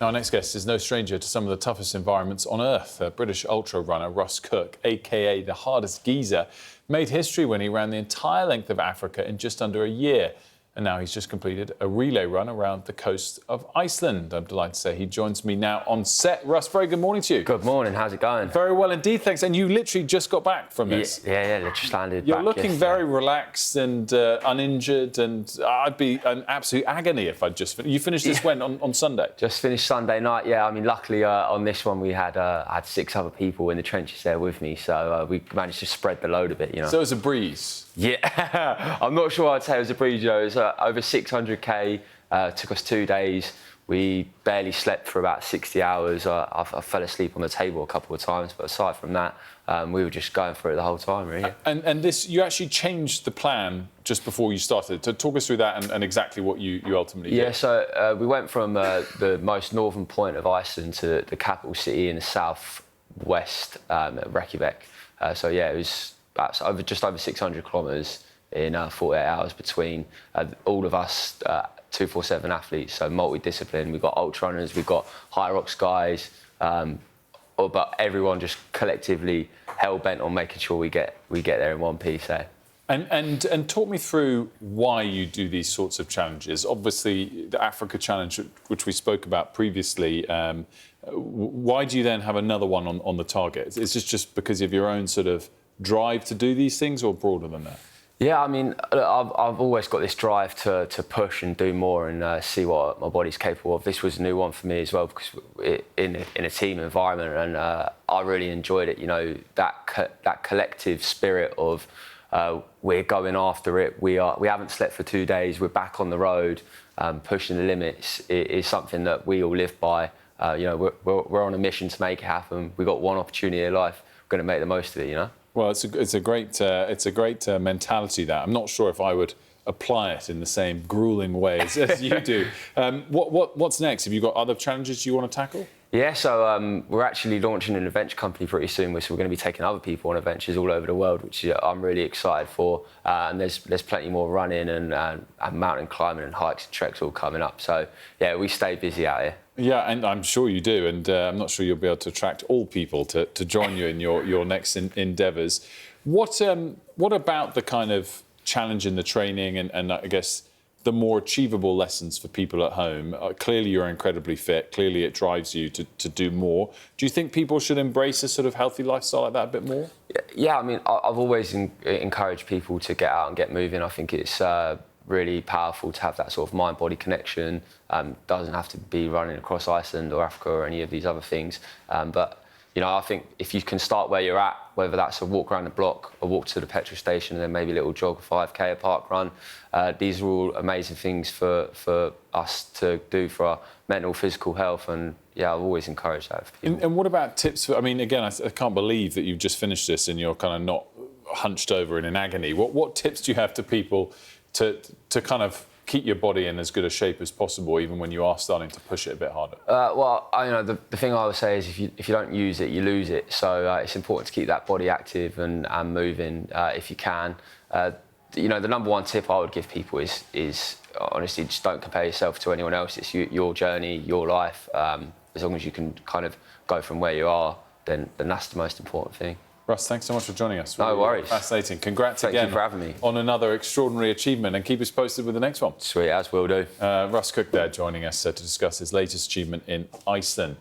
Now, our next guest is no stranger to some of the toughest environments on Earth. British ultra runner Russ Cook, a.k.a. the hardest geezer, made history when he ran the entire length of Africa in just under a year. And now he's just completed a relay run around the coast of Iceland. I'm delighted to say he joins me now on set. Russ, very good morning to you. Good morning, how's it going? Very well indeed, thanks. And you literally just got back from this. Yeah, just landed You're back looking yesterday. very relaxed and uninjured, and I'd be an absolute agony if I'd just finished. You finished this when, on Sunday? Just finished Sunday night, yeah. I mean, luckily on this one we had 6 other people in the trenches there with me, so we managed to spread the load a bit, you know. So it was a breeze? Yeah, I'm not sure I'd say it was a breeze, you know. It was over 600k, took us 2 days. We barely slept for about 60 hours. I fell asleep on the table a couple of times, but aside from that, we were just going for it the whole time, really. And this, you actually changed the plan just before you started. So talk us through that and exactly what you ultimately did. Yeah, so we went from the most northern point of Iceland to the capital city in the southwest, Reykjavik. So yeah, it was just over 600 kilometres in 48 hours between all of us 247 athletes, so multi-discipline. We've got ultra runners, we've got high rocks guys, but everyone just collectively hell-bent on making sure we get there in one piece. Eh? And talk me through why you do these sorts of challenges. Obviously, the Africa Challenge, which we spoke about previously, why do you then have another one on the target? Is this just because of your own sort of drive to do these things, or broader than that? Yeah, I mean, I've always got this drive to push and do more and see what my body's capable of. This was a new one for me as well, because in a team environment, and I really enjoyed it. You know, that collective spirit of we're going after it. We haven't slept for 2 days. We're back on the road, pushing the limits. It is something that we all live by. You know, we're on a mission to make it happen. We've got one opportunity in life. We're going to make the most of it. You know. Well, it's a great mentality. That I'm not sure if I would apply it in the same grueling way as you do. What's next? Have you got other challenges you want to tackle? Yeah, so we're actually launching an adventure company pretty soon, so we're going to be taking other people on adventures all over the world, which I'm really excited for. And there's plenty more running and mountain climbing and hikes and treks all coming up. So yeah, we stay busy out here. Yeah, and I'm sure you do, and I'm not sure you'll be able to attract all people to join you in your next endeavours. What about the kind of challenge in the training and I guess the more achievable lessons for people at home? Clearly you're incredibly fit, clearly it drives you to do more. Do you think people should embrace a sort of healthy lifestyle like that a bit more? Yeah, I mean, I've always encouraged people to get out and get moving. I think it's really powerful to have that sort of mind-body connection. Doesn't have to be running across Iceland or Africa or any of these other things. But you know, I think if you can start where you're at, whether that's a walk around the block, a walk to the petrol station, and then maybe a little jog, 5k, a park run, these are all amazing things for us to do for our mental, physical health. And yeah, I've always encouraged that for people. And what about tips for, I mean, again, I can't believe that you've just finished this and you're kind of not hunched over in an agony. What tips do you have to people to kind of keep your body in as good a shape as possible, even when you are starting to push it a bit harder? Well, you know, the thing I would say is if you don't use it, you lose it. So it's important to keep that body active and moving if you can. You know, the number one tip I would give people is honestly, just don't compare yourself to anyone else. It's your journey, your life. As long as you can kind of go from where you are, then that's the most important thing. Russ, thanks so much for joining us. No worries. Fascinating. Congrats again. Thank you for having me. On another extraordinary achievement, and keep us posted with the next one. Sweet, as will do. Russ Cook there joining us to discuss his latest achievement in Iceland.